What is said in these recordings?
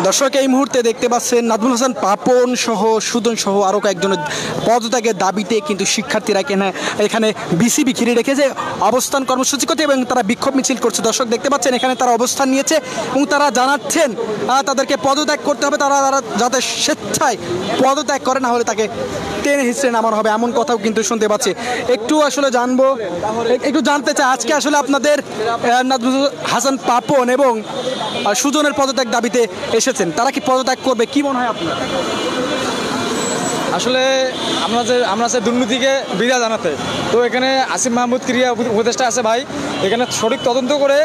দর্শক এই মুহূর্তে দেখতে পাচ্ছেন নাজমুল হাসান পাপন সহ সুজন সহ আরও কয়েকজনের পদত্যাগের দাবিতে কিন্তু শিক্ষার্থীরা এখানে বিসিবি ঘিরে রেখেছে, অবস্থান কর্মসূচি করছে এবং তারা বিক্ষোভ মিছিল করছে। দর্শক দেখতে পাচ্ছেন এখানে তারা অবস্থান নিয়েছে এবং তারা জানাচ্ছেন তাদেরকে পদত্যাগ করতে হবে, তারা যাতে স্বেচ্ছায় পদত্যাগ করে, না হলে তাকে টেনে হিসেবে নামানো হবে, এমন কথাও কিন্তু শুনতে পাচ্ছি। একটু আসলে একটু জানতে চাই আজকে আসলে আপনাদের নাজমুল হাসান পাপন এবং সুজনের পদত্যাগ দাবিতে এসেছেন, তারা কি পদত্যাগ করবে, কি মনে হয় আপনার? আসলে আমরা যে দুর্নীতিকে বিদায় জানাতে, তো এখানে আসিফ মাহমুদ ক্রিয়া উপদেষ্টা আছে ভাই, এখানে সঠিক তদন্ত করে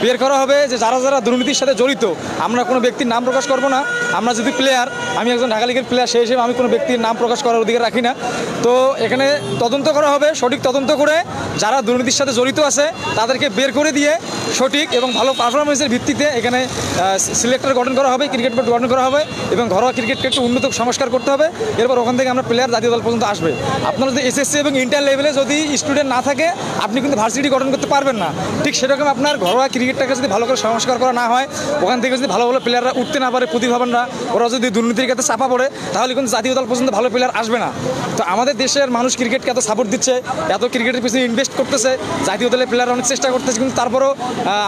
বের করা হবে যে যারা যারা দুর্নীতির সাথে জড়িত। আমরা কোনো ব্যক্তির নাম প্রকাশ করব না, আমরা যদি প্লেয়ার, আমি একজন ঢাকা লিগের প্লেয়ার, সেই হিসেবে আমি কোনো ব্যক্তির নাম প্রকাশ করার অধিকার রাখি না। তো এখানে তদন্ত করা হবে, সঠিক তদন্ত করে যারা দুর্নীতির সাথে জড়িত আছে তাদেরকে বের করে দিয়ে সঠিক এবং ভালো পারফরমেন্সের ভিত্তিতে এখানে সিলেক্টর গঠন করা হবে, ক্রিকেট বোর্ড গঠন করা হবে এবং ঘরোয়া ক্রিকেটকে একটু উন্নত সংস্কার করতে হবে। এরপর ওখান থেকে আমরা প্লেয়ার জাতীয় দল পর্যন্ত আসবে। আপনার যদি এসএসসি এবং ইন্টার লেভেলে যদি স্টুডেন্ট না থাকে আপনি কিন্তু ভার্সিটি গঠন করতে পারবেন না। ঠিক সেরকম আপনার ঘরোয়া ক্রিকেটটাকে যদি ভালো করে সংস্কার করা না হয়, ওখান থেকে যদি ভালো ভালো প্লেয়াররা উঠতে না পারে, প্রতিভাবানরা, ওরা যদি দুর্নীতির কাছে চাপা পড়ে, তাহলে কিন্তু জাতীয় দল পর্যন্ত ভালো প্লেয়ার আসবে না। তো আমাদের দেশের মানুষ ক্রিকেটকে এত সাপোর্ট দিচ্ছে, এত ক্রিকেটের পিছনে ইনভেস্ট করতেছে, জাতীয় দলের প্লেয়ার অনেক চেষ্টা করতেছে, কিন্তু তারপরও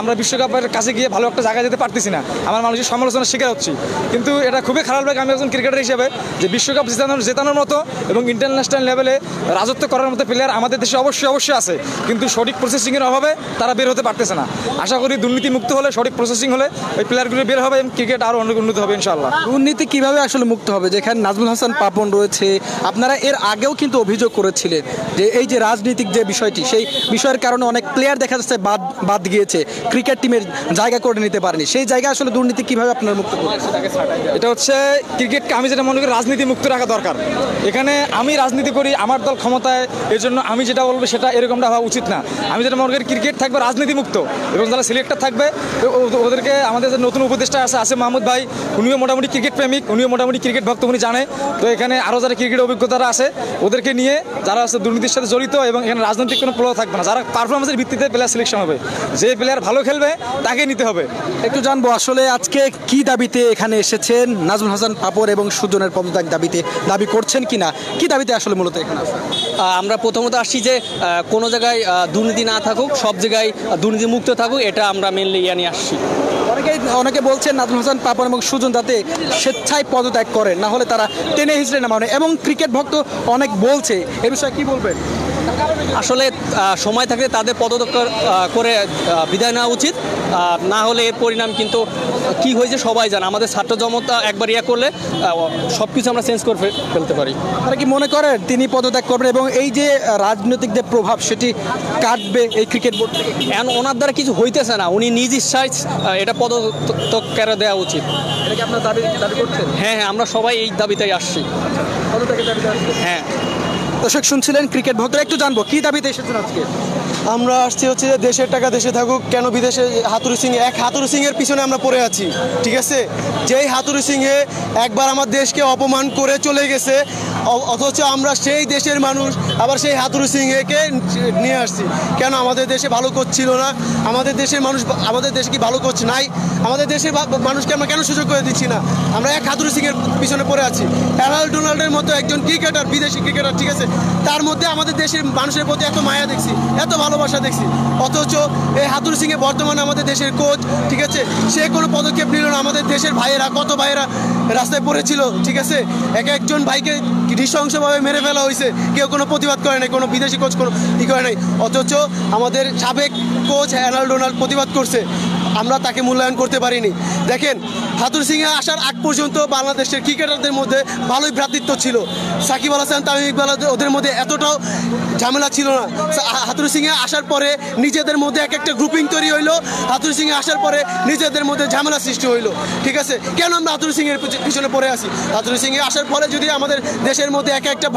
আমরা বিশ্বকাপের কাছে গিয়ে ভালো একটা জায়গায় যেতে পারতেছি না। আমার মানুষের সমালোচনার শিকার হচ্ছি, কিন্তু এটা খুবই খারাপ লাগে আমি একজন ক্রিকেটার হিসেবে যে বিশ্বকাপ জেতানোর মতো এবং ইন্টারন্যাশনাল লেভেলে রাজত্ব করার মতো প্লেয়ার আমাদের দেশে অবশ্যই আছে, কিন্তু সঠিক প্রসেসিংয়ের অভাবে তারা বের হতে পারতেছে না। আশা করি দুর্নীতি মুক্ত হলে, সঠিক প্রসেসিং হলে ওই প্লেয়ারগুলো বের হবে এবং ক্রিকেট আরও অনেক উন্নত হবে ইনশাআল্লাহ। দুর্নীতি কীভাবে আসলে মুক্ত হবে? যেখানে নাজমুল হাসান পাপন রয়েছে, আপনারা এর আগেও কিন্তু অভিযোগ করেছিলেন যে এই যে রাজনীতিক যে বিষয়টি, সেই বিষয়ের কারণে অনেক প্লেয়ার দেখা যাচ্ছে বাদ গিয়েছে, ক্রিকেট টিমের জায়গা করে নিতে পারেনি, সেই জায়গায় আসলে দুর্নীতি কীভাবে আপনারা মুক্ত করবেন? এটা হচ্ছে ক্রিকেটকে আমি যেটা মনে করি রাজনীতি মুক্ত রাখা দরকার। এখানে আমি রাজনীতি করি, আমার দল ক্ষমতায়, এর জন্য আমি যেটা বলবো সেটা এরকমটা হওয়া উচিত না। আমি যেটা মনে করি ক্রিকেট থাকবে রাজনীতি মুক্ত এবং যারা সিলেক্টর থাকবে ওদেরকে আমাদের যে নতুন উপদেষ্টা আছে আসিফ মাহমুদ ভাই, উনিও মোটামুটি ক্রিকেট প্রেমিক, উনিও মোটামুটি ক্রিকেট ভক্ত, উনি জানে। তো এখানে আরও যারা ক্রিকেট অভিজ্ঞতারা আছে ওদেরকে নিয়ে, যারা আছে দুর্নীতির সাথে জড়িত, এবং এখানে রাজনৈতিক কোনো প্রভাব থাকবে না, যারা পারফরমেন্সের ভিত্তিতে প্লেয়ার সিলেকশন হবে, যে প্লেয়ার ভালো খেলবে তাকে নিতে হবে। একটু জানবো আসলে আজকে কি দাবিতে এখানে এসেছেন? নাজমুল হাসান পাপন এবং সুজনের পদত্যাগ দাবি করছেন কিনা, কি দাবিতে আসলে মূলত এখানে আসেন? আমরা প্রথমত আসছি যে কোনো জায়গায় দুর্নীতি না থাকুক, সব জায়গায় দুর্নীতি মুক্ত থাকুক, এটা আমরা মেনলি নিয়ে আসছি। অনেকে বলছেন নাজমুল হাসান পাপন এবং সুজন যাতে স্বেচ্ছায় পদত্যাগ করেন, না হলে তারা টেনে হিচড়ে নামানো, এবং ক্রিকেট ভক্ত অনেক বলছে, এ বিষয়ে কি বলবেন? আসলে সময় থাকলে তাদের পদত্যাগ করে বিদায় নেওয়া উচিত, না হলে এর পরিণাম কিন্তু কি হয়েছে সবাই জানে। আমাদের ছাত্র জনতা একবার করলে সব কিছু আমরা চেঞ্জ করে ফেলতে পারি। আপনারা কি মনে করেন তিনি পদত্যাগ করবেন এবং এই যে রাজনৈতিক যে প্রভাব সেটি কাটবে এই ক্রিকেট বোর্ড থেকে? এখন ওনার দ্বারা কিছু হইতেছে না, উনি নিজ ইচ্ছায় এটা পদত্যাগ করে দেওয়া উচিত। এটা কি আপনার দাবি করছেন? হ্যাঁ, আমরা সবাই এই দাবিতেই আসছি। পদত্যাগের দাবিতে আসছি। হ্যাঁ। দর্শক শুনছিলেন ক্রিকেট ভক্তরা, একটু জানবো কি দাবিতে এসেছেন আজকে? আমরা আসছি হচ্ছে যে দেশের টাকা দেশে থাকুক, কেন বিদেশে হাতুড়ি সিংহে, হাতুড়ি সিংহের পিছনে আমরা পড়ে আছি। ঠিক আছে, যেই হাতুড়ি সিংহে একবার আমার দেশকে অপমান করে চলে গেছে, অথচ আমরা সেই দেশের মানুষ আবার সেই হাতুড়ি সিংহেকে নিয়ে আসছি। কেন আমাদের দেশে ভালো কোচ ছিল না? আমাদের দেশের মানুষ, আমাদের দেশে কি ভালো কোচ নাই? আমাদের দেশের মানুষকে আমরা কেন সুযোগ করে দিচ্ছি না? আমরা এক হাতুড়ি সিংহের পিছনে পড়ে আছি। ডোনাল্ডের মতো একজন ক্রিকেটার, বিদেশি ক্রিকেটার, ঠিক আছে, তার মধ্যে আমাদের দেশের মানুষের প্রতি এত মায়া দেখছি, এত ভালোবাসা দেখছি, অথচ এই হাতুড়ি সিংহে বর্তমানে আমাদের দেশের কোচ, ঠিক আছে, সে কোনো পদক্ষেপ নিল না। আমাদের দেশের ভাইয়েরা, কত ভাইয়েরা রাস্তায় পড়েছিল, ঠিক আছে, একজন ভাইকে নৃশংসভাবে মেরে ফেলা হয়েছে, কেউ কোনো প্রতিবাদ করে নাই, কোনো বিদেশি কোচ কোনো করে নাই, অথচ আমাদের সাবেক কোচ ডোনাল্ড প্রতিবাদ করছে, আমরা তাকে মূল্যায়ন করতে পারিনি। দেখেন, হাতুড়ি সিংহে আসার আগ পর্যন্ত বাংলাদেশের ক্রিকেটারদের মধ্যে ভালোই ভ্রাতৃত্ব ছিল। সাকিব আল হাসান, তামিম ইকবাল, ওদের মধ্যে এতটাও ঝামেলা ছিল না। হাতুড়ি সিংহে আসার পরে নিজেদের মধ্যে এক একটা গ্রুপিং তৈরি হইলো, হাতুড়ি সিংহে আসার পরে নিজেদের মধ্যে ঝামেলা সৃষ্টি হইলো। ঠিক আছে, কেন আমরা হাতুড়ি সিংহের পিছনে পড়ে আসি? হাতুড়ি সিংহে আসার ফলে যদি আমাদের দেশের মধ্যে এক একটা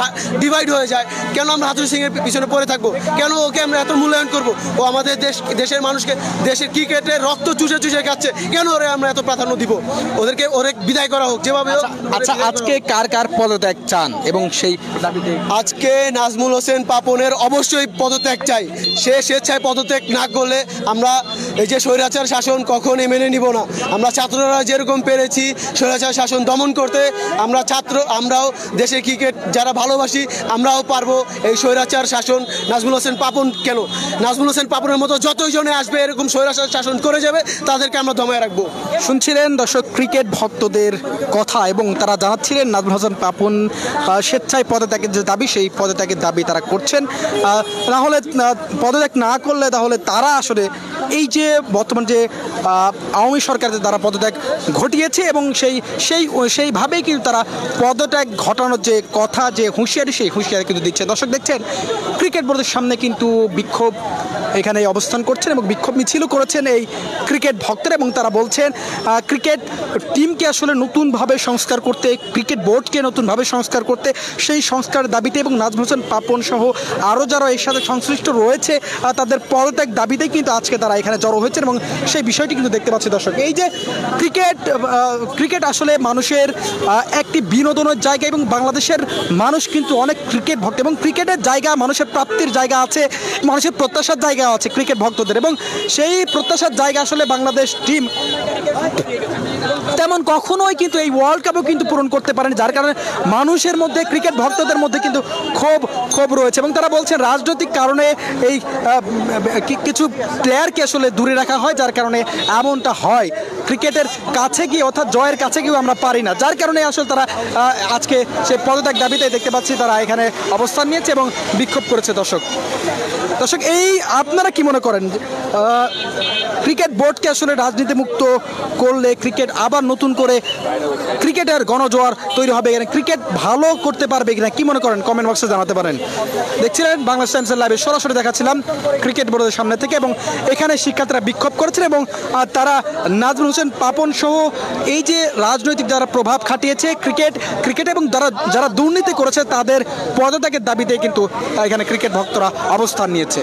ডিভাইড হয়ে যায়, কেন আমরা হাতুড়ি সিংহের পিছনে পড়ে থাকবো? কেন ওকে আমরা এত মূল্যায়ন করবো? ও আমাদের দেশের মানুষকে, দেশের ক্রিকেটের রক্ত তো চুষে চুষে খাচ্ছে, কেন ওরে আমরা এত প্রাধান্য দিব? ওরে বিদায় করা হোক যেভাবে হোক। আচ্ছা, আজকে কার কার পদত্যাগ চান এবং সেই দাবিতে? আজকে নাজমুল হোসেন পাপনের অবশ্যই পদত্যাগ চাই। সে স্বেচ্ছায় পদত্যাগ না করলে আমরা এই যে স্বৈরাচার শাসন কখনই মেনে নিব না। আমরা ছাত্ররা যেরকম পেরেছি স্বৈরাচার শাসন দমন করতে, আমরাও দেশে ক্রিকেট যারা ভালোবাসি আমরাও পারবো এই স্বৈরাচার শাসন। নাজমুল হোসেন পাপন কেন, নাজমুল হোসেন পাপনের মতো যতই জনে আসবে এরকম স্বৈরাচার শাসন করে যাবে, তাদেরকে আমরা দমায় রাখবো। শুনছিলেন দর্শক ক্রিকেট ভক্তদের কথা, এবং তারা জানাচ্ছিলেন নাজমুল হোসেন পাপন স্বেচ্ছায় পদত্যাগের যে দাবি, সেই পদত্যাগের দাবি তারা করছেন। নাহলে পদত্যাগ না করলে তাহলে তারা আসলে এই যে বর্তমান যে আওয়ামী সরকার যে তারা পদত্যাগ ঘটিয়েছে এবং সেইভাবেই কিন্তু তারা পদত্যাগ ঘটানোর যে কথা, যে হুঁশিয়ারি, সেই হুঁশিয়ারি কিন্তু দিচ্ছে। দর্শক দেখছেন ক্রিকেট বোর্ডের সামনে কিন্তু বিক্ষোভ এখানে অবস্থান করছেন এবং বিক্ষোভ মিছিলও করেছেন এই ক্রিকেট ভক্তরা, এবং তারা বলছেন ক্রিকেট টিমকে আসলে নতুনভাবে সংস্কার করতে, ক্রিকেট বোর্ডকে নতুনভাবে সংস্কার করতে, সেই সংস্কার দাবিতে এবং নাজমুল হোসেন পাপন সহ আরও যারা এর সাথে সংশ্লিষ্ট রয়েছে তাদের পদত্যাগ দাবিতেই কিন্তু আজকে তারা এখানে জড়ো হয়েছেন, এবং সেই বিষয়টি কিন্তু দেখতে পাচ্ছি দর্শক। এই যে ক্রিকেট আসলে মানুষের একটি বিনোদনের জায়গা, এবং বাংলাদেশের মানুষ কিন্তু অনেক ক্রিকেট ভক্ত, এবং ক্রিকেটের জায়গা, মানুষের প্রাপ্তির জায়গা আছে, মানুষের প্রত্যাশার জায়গা আছে ক্রিকেট ভক্তদের, এবং সেই প্রত্যাশার জায়গা আসলে বাংলাদেশ টিম তেমন কখনোই কিন্তু এই ওয়ার্ল্ড কাপও কিন্তু পূরণ করতে পারেন, যার কারণে মানুষের মধ্যে, ক্রিকেট ভক্তদের মধ্যে কিন্তু ক্ষোভ রয়েছে, এবং তারা বলছেন রাজনৈতিক কারণে এই কিছু প্লেয়ারকে আসলে দূরে রাখা হয়, যার কারণে এমনটা হয়। ক্রিকেটের কাছে গিয়ে, অর্থাৎ জয়ের কাছে গিয়েও আমরা পারি না, যার কারণে আসলে তারা আজকে সেই পদত্যাগ দাবিতে দেখতে পাচ্ছি তারা এখানে অবস্থান নিয়েছে এবং বিক্ষোভ করেছে। দর্শক এই আপনারা কি মনে করেন ক্রিকেট বোর্ডকে আসলে রাজনীতি মুক্ত করলে ক্রিকেট আবার নতুন করে ক্রিকেটের গণজোয়ার তৈরি হবে, ক্রিকেট ভালো করতে পারবে কিনা, কি মনে করেন কমেন্ট বক্সে জানাতে পারেন। দেখছিলেন বাংলাদেশ টাইমসের লাইভে সরাসরি দেখাচ্ছিলাম ক্রিকেট বোর্ডের সামনে থেকে, এবং এখানে শিক্ষার্থীরা বিক্ষোভ করেছেন এবং তারা নাজমুল হোসেন পাপন সহ এই যে রাজনৈতিক যারা প্রভাব খাটিয়েছে ক্রিকেট এবং যারা দুর্নীতি করেছে তাদের পদত্যাগের দাবিতে কিন্তু এখানে ক্রিকেট ভক্তরা অবস্থান নিয়েছে।